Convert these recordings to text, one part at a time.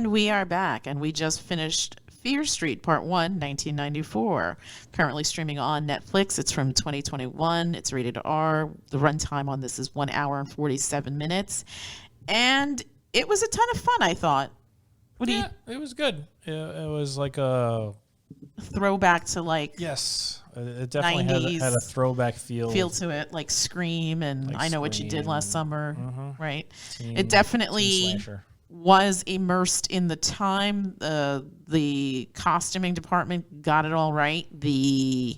And we are back, and we just finished Fear Street Part 1, 1994. Currently streaming on Netflix. It's from 2021. It's rated R. The runtime on this is 1 hour and 47 minutes. And it was a ton of fun, I thought. It was good. It was like a throwback to like it definitely had a throwback feel to it, like Scream and like I Know What You Did Last Summer, right? It definitely was immersed in the time. The costuming department got it all right. The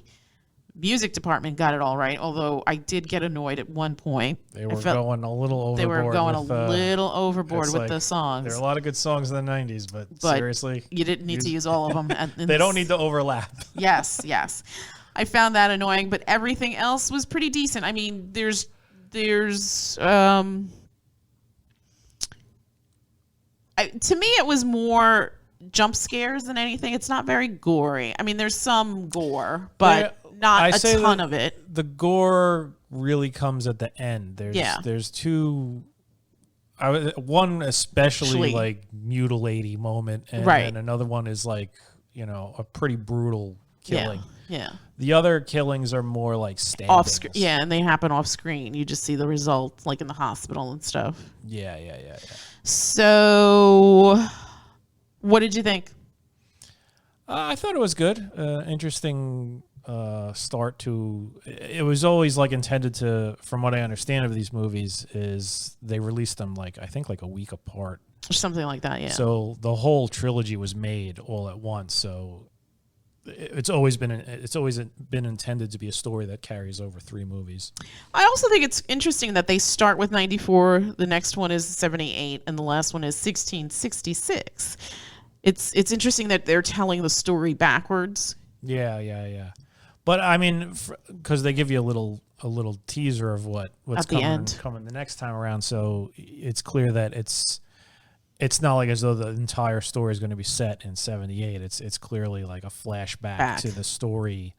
music department got it all right, although I did get annoyed at one point. They were going a little overboard. They were going a little overboard with the songs. There are a lot of good songs in the 90s, but seriously. You didn't need to use all of them. They don't need to overlap. Yes. I found that annoying, but everything else was pretty decent. I mean, there's to me it was more jump scares than anything. It's not very gory. I mean, there's some gore, but not a ton of it. The gore really comes at the end. There's two. One especially like mutilating moment, and another one is like a pretty brutal killing. Yeah. The other killings are more like stabbings. Off screen. Yeah, and they happen off screen. You just see the results, like in the hospital and stuff. Yeah. So, what did you think? I thought it was good. Interesting start to. It was always like intended to, from what I understand of these movies, is they released them I think a week apart. Or something like that, yeah. So the whole trilogy was made all at once. So it's always been intended to be a story that carries over 3 movies. I also think it's interesting that they start with 94, the next one is 78, and the last one is 1666. It's interesting that they're telling the story backwards. Yeah. But I mean, because they give you a little teaser of what's coming the next time around, so it's clear that it's not like as though the entire story is going to be set in 78. It's clearly like a flashback to the story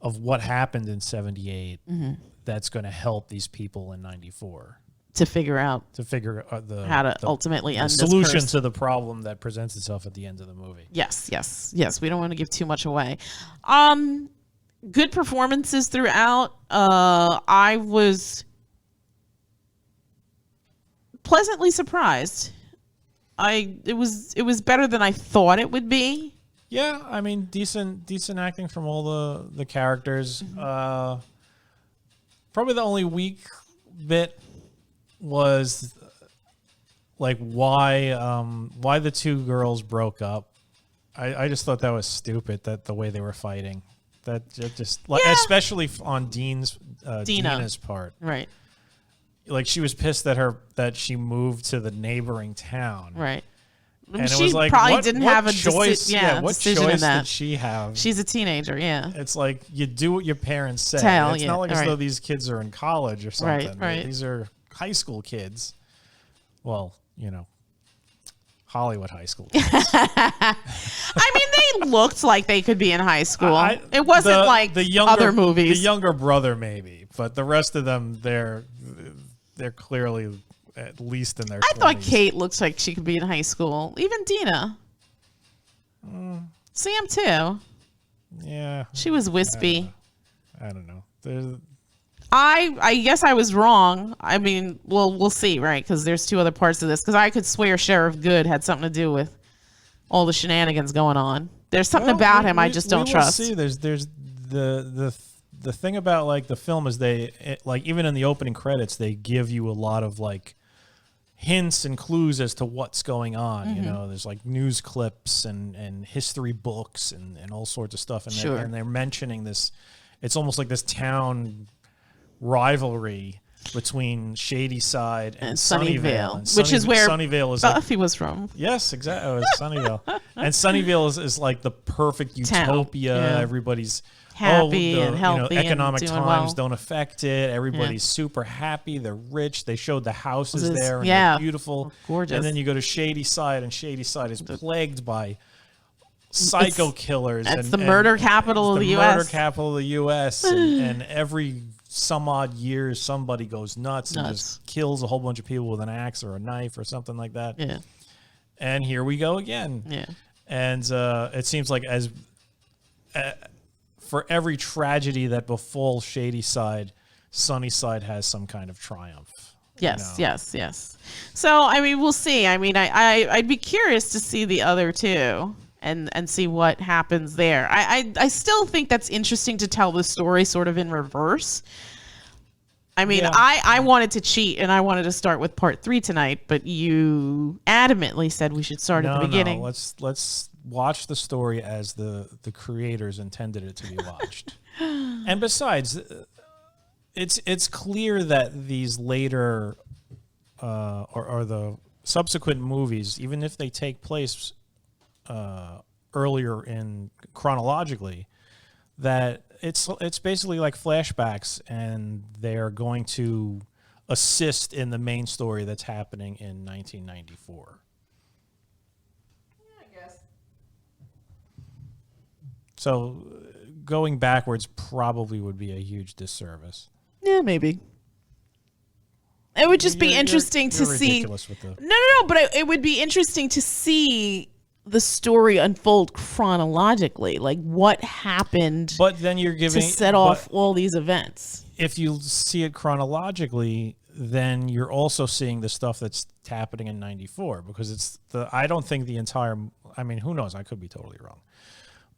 of what happened in 78 that's going to help these people in 94 to figure out how to ultimately end the solution this to the problem that presents itself at the end of the movie. Yes. We don't want to give too much away. Good performances throughout. I was pleasantly surprised. It was better than I thought it would be. Yeah, I mean, decent acting from all the characters. Probably the only weak bit was like why the 2 girls broke up. I just thought that was stupid, that the way they were fighting. That just especially on Deana's part. Right. Like she was pissed that she moved to the neighboring town. Right. And she it was like, probably didn't have a choice. What decision choice in that. did she have? She's a teenager. Yeah. It's like you do what your parents say. It's not like as though these kids are in college or something. Right. These are high school kids. Well, Hollywood high school kids. I mean, they looked like they could be in high school. It wasn't like other movies. The younger brother maybe, but the rest of them, they're clearly at least in their 20s. I thought Kate looks like she could be in high school. Even Deana. Sam too. Yeah. She was wispy. I don't know. I guess I was wrong. I mean, we'll see, right? Because there's 2 other parts of this. Because I could swear Sheriff Good had something to do with all the shenanigans going on. There's something about him I just don't trust. See, there's the thing about like the film is even in the opening credits they give you a lot of like hints and clues as to what's going on. There's like news clips and history books and all sorts of stuff, and they're mentioning this. It's almost like this town rivalry between Shadyside and Sunnyvale. Which is where Sunnyvale is Buffy was from. Yes, exactly. It was Sunnyvale. And Sunnyvale is like the perfect utopia. Yeah. Everybody's happy and healthy. Economic and doing times well. don't affect it. Everybody's super happy. They're rich. They showed the houses there and they're beautiful. Gorgeous. And then you go to Shadyside, and Shadyside is plagued by psycho killers. It's the murder capital of the U.S. Murder capital of the U.S. and every some odd years somebody goes nuts and just kills a whole bunch of people with an axe or a knife or something like that. Yeah. And here we go again. Yeah. And it seems like for every tragedy that befalls Shadyside, Sunnyside has some kind of triumph. Yes, yes. So, I mean, we'll see. I mean, I'd be curious to see the other two and see what happens there. I still think that's interesting to tell the story sort of in reverse. I mean, I wanted to cheat and I wanted to start with part 3 tonight, but you adamantly said we should start at the beginning. No, let's watch the story as the creators intended it to be watched. And besides, it's clear that these later or the subsequent movies, even if they take place earlier in chronologically, that it's basically like flashbacks, and they're going to assist in the main story that's happening in 1994. I guess. So going backwards probably would be a huge disservice. Yeah, maybe. It would just be interesting to see. No, but it would be interesting to see the story unfold chronologically, like what happened. But then you're giving to set off all these events. If you see it chronologically, then you're also seeing the stuff that's happening in 94, because I don't think the entire, I mean, who knows? I could be totally wrong.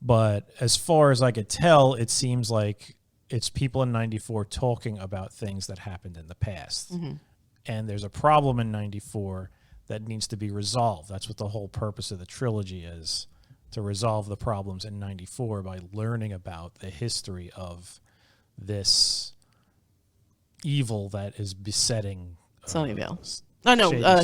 But as far as I could tell, it seems like it's people in 94 talking about things that happened in the past. Mm-hmm. And there's a problem in 94 that needs to be resolved. That's what the whole purpose of the trilogy is, to resolve the problems in 94 by learning about the history of this evil that is besetting Sunnyvale.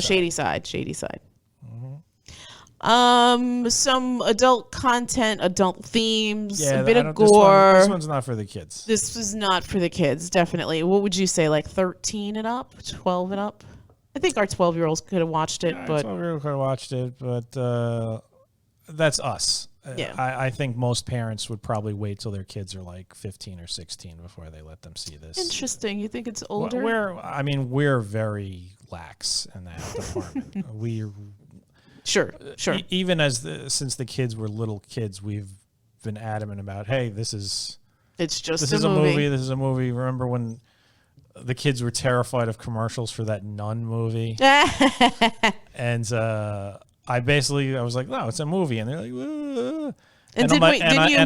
Shadyside. Mm-hmm. Some adult content, adult themes, a bit of gore. This one's not for the kids. This was not for the kids, definitely. What would you say, like 13 and up, 12 and up? I think our 12-year-olds could have watched it, but 12-year-olds could have watched it, but that's us. Yeah. I think most parents would probably wait till their kids are like 15 or 16 before they let them see this. Interesting. You think it's older? We're very lax in that department. Sure. Even since the kids were little kids, we've been adamant about, hey, this is a movie. This is a movie. Remember when the kids were terrified of commercials for that Nun movie? And I was like, no, it's a movie. And they're like, whoa. And did you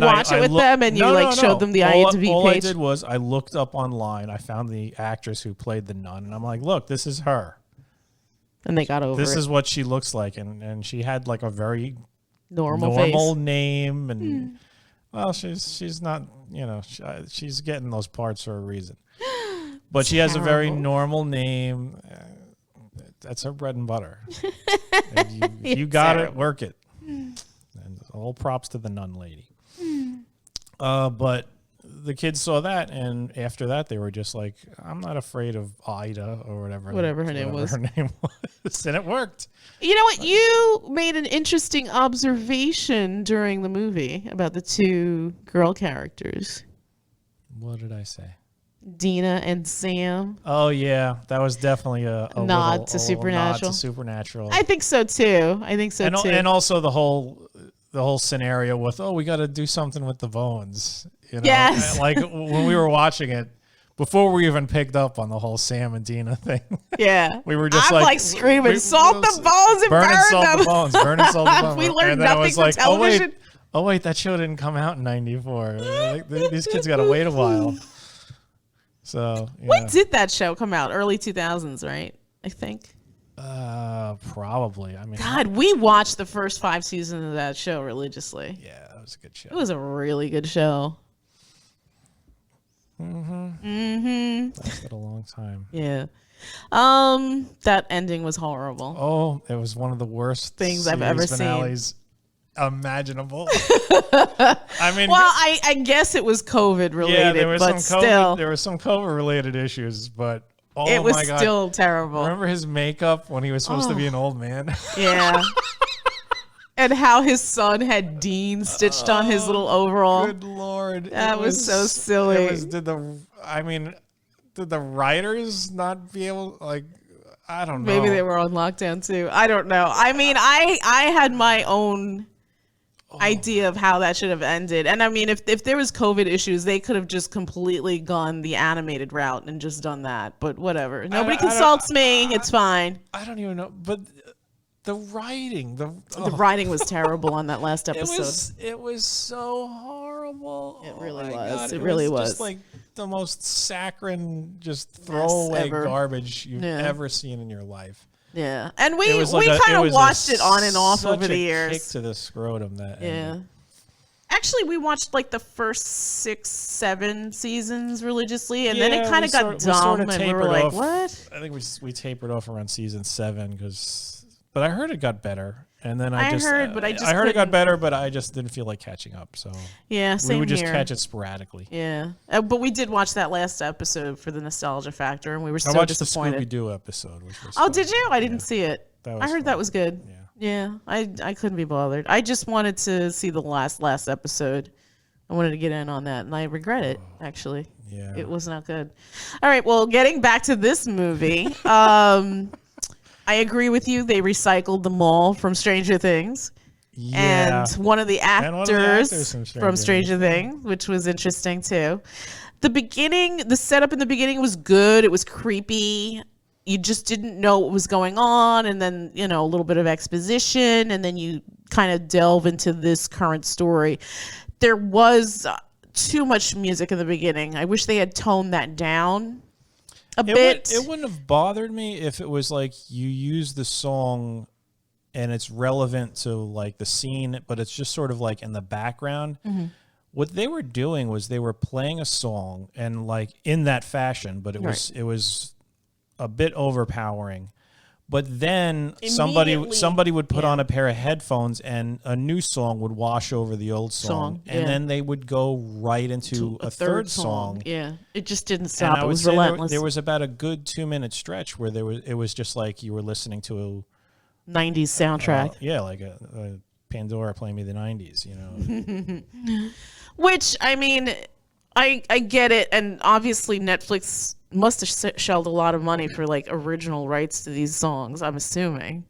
watch it with them and showed them the IMDb page? All I did was I looked up online. I found the actress who played the nun. And I'm like, look, this is her. And they got over This it. is what she looks like. And she had like a very normal name. And well, she's not, she's getting those parts for a reason. But she has a very normal name. That's her bread and butter. If you got it, work it. And all props to the nun lady. But the kids saw that, and after that, they were just like, I'm not afraid of Ida or whatever her name was. And it worked. You know what? You made an interesting observation during the movie about the two girl characters. What did I say? Deana and Sam. Oh yeah, that was definitely a nod to Supernatural. I think so too. And also the whole scenario with, we got to do something with the bones. Yes. Like when we were watching it, before we even picked up on the whole Sam and Deana thing. Yeah. We were just screaming, salt the bones and burn salt the bones. Burn and salt the bones. We learned nothing from television. Oh wait, that show didn't come out in 94. These kids got to wait a while. So when did that show come out? Early 2000s, right? I think. Probably. I mean, God, we watched the first 5 seasons of that show religiously. Yeah, that was a good show. It was a really good show. Lasted a long time. Yeah. That ending was horrible. Oh, it was one of the worst things I've ever seen. Imaginable. I mean, well, I guess it was COVID related, yeah, there was but still, there were some COVID related issues, but it was still terrible. Remember his makeup when he was supposed to be an old man? Yeah. And how his son had Dean stitched on his little overall. Good Lord. That was so silly. Did the writers not be able, I don't know. Maybe they were on lockdown too. I don't know. I mean, I had my own idea of how that should have ended. And I mean, if there was COVID issues, they could have just completely gone the animated route and just done that. But whatever. Nobody consults me. It's fine. I don't even know. But the writing, the writing was terrible on that last episode. It was so horrible. It really was. God. It really was. Just like the most saccharine, just throwaway garbage you've ever seen in your life. Yeah, and we kind of watched it on and off over the years. Kick to the scrotum. Actually, we watched like the first 6-7 seasons religiously, and then it kind of got dumb, and we were like, "What?" I think we tapered off around season 7 but I heard it got better, and then I heard it got better, but I just didn't feel like catching up. So yeah, same we would just here. catch it sporadically. Yeah, but we did watch that last episode for the nostalgia factor, and we were so disappointed. I watched the Scooby-Doo episode, which was fun. Did you? I didn't see it. I heard that was good. Yeah, I couldn't be bothered. I just wanted to see the last episode. I wanted to get in on that, and I regret it, actually. Yeah. It was not good. All right, well, getting back to this movie, I agree with you. They recycled the mall from Stranger Things. Yeah. And one of the actors from Stranger Things, which was interesting, too. The setup in the beginning was good. It was creepy. You just didn't know what was going on, and then, a little bit of exposition, and then you kind of delve into this current story. There was too much music in the beginning. I wish they had toned that down a bit. It wouldn't have bothered me if it was like you use the song and it's relevant to like the scene, but it's just sort of like in the background. Mm-hmm. What they were doing was they were playing a song and like in that fashion, but it was a bit overpowering. But then somebody would put on a pair of headphones and a new song would wash over the old song. And then they would go right into a third song. Yeah. It just didn't stop. It was relentless. There was about a good 2-minute stretch where it was just like you were listening to a 90s soundtrack. Like a Pandora playing me the 90s, Which, I mean, I get it. And obviously Netflix must have shelled a lot of money for like original rights to these songs, I'm assuming,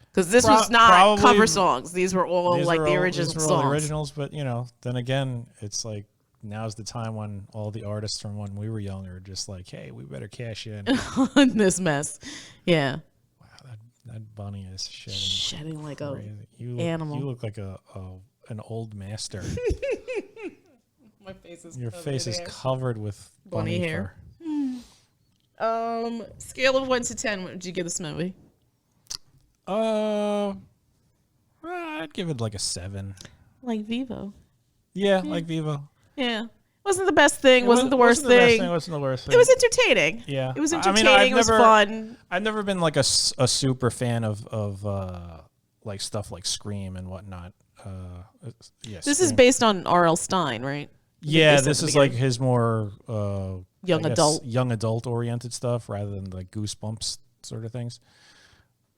because this was not cover songs. These were all the original songs. All the originals, but then again, it's like now's the time when all the artists from when we were younger are just like, hey, we better cash in on this mess. Yeah. Wow, that bunny is shedding like crazy. Animal. You look like an old master. My face is Your face is covered with bunny hair. Scale of 1 to 10, what would you give this movie? I'd give it like a 7. Like Vivo. Yeah, like Vivo. Yeah. Wasn't the best thing, wasn't the worst thing. It wasn't the worst thing. It was entertaining. Yeah. It was entertaining, it was fun. I've never been like a super fan of like stuff like Scream and whatnot. This is based on R.L. Stine, right? Yeah, this is like his more young adult oriented stuff rather than like Goosebumps sort of things.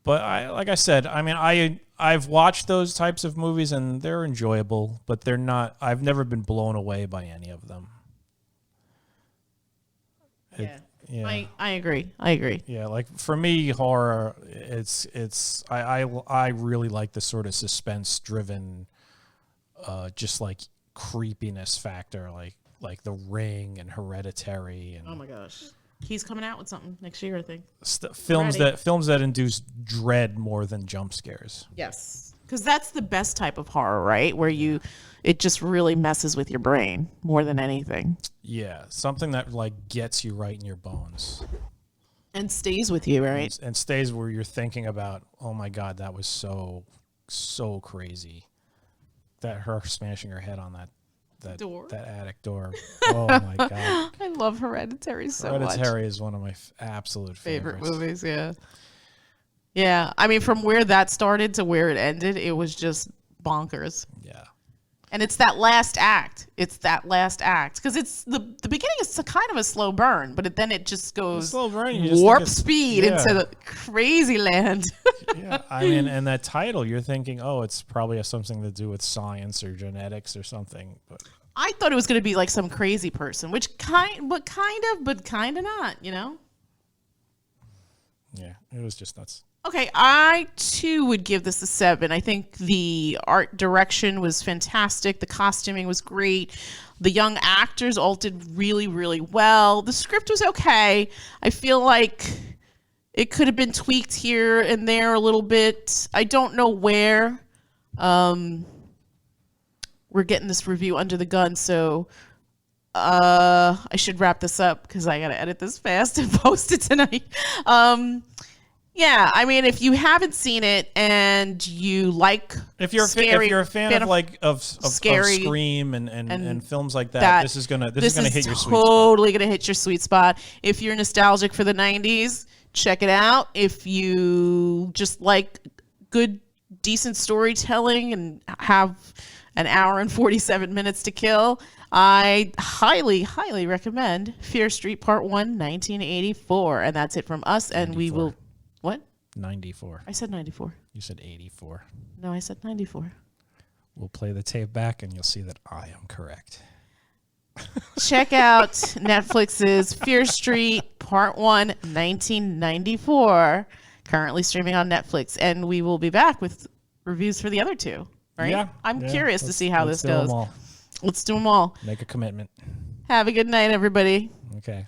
But like I said, I mean, I've watched those types of movies and they're enjoyable, but they're not. I've never been blown away by any of them. I agree. Yeah, like for me, horror, I really like the sort of suspense driven, just like creepiness factor, like The Ring and Hereditary, and oh my gosh, he's coming out with something next year, I think. Films that induce dread more than jump scares. Yes, because that's the best type of horror, right? Where it just really messes with your brain more than anything. Yeah, something that like gets you right in your bones and stays with you, right? And stays where you're thinking about, oh my God, that was so crazy. That her smashing her head on that door, that attic door. Oh my God! I love Hereditary so much. Hereditary is one of my absolute favorite movies. Yeah, yeah. I mean, from where that started to where it ended, it was just bonkers. Yeah. And it's that last act. Because it's the beginning is kind of a slow burn, but then it just goes warp speed into the crazy land. Yeah, I mean, and that title, you're thinking, oh, it's probably something to do with science or genetics or something. But I thought it was going to be like some crazy person, which kind of not, Yeah, it was just nuts. Okay, I too would give this a 7. I think the art direction was fantastic. The costuming was great. The young actors all did really, really well. The script was okay. I feel like it could have been tweaked here and there a little bit. I don't know where. We're getting this review under the gun, so I should wrap this up because I got to edit this fast and post it tonight. Yeah, I mean, if you haven't seen it and you like if you're a fan of scary Scream and films like that, this is gonna hit your sweet spot. Totally gonna hit your sweet spot. If you're nostalgic for the 90s, check it out. If you just like good, decent storytelling and have an hour and 47 minutes to kill, I highly, highly recommend Fear Street Part 1, 1984. And that's it from us. And 94. We will... What? 94. I said 94. You said 84. No, I said 94. We'll play the tape back and you'll see that I am correct. Check out Netflix's Fear Street Part 1, 1994. Currently streaming on Netflix. And we will be back with reviews for the other two. Right? Yeah. I'm curious to see how this goes. Them all. Let's do them all. Make a commitment. Have a good night, everybody. Okay.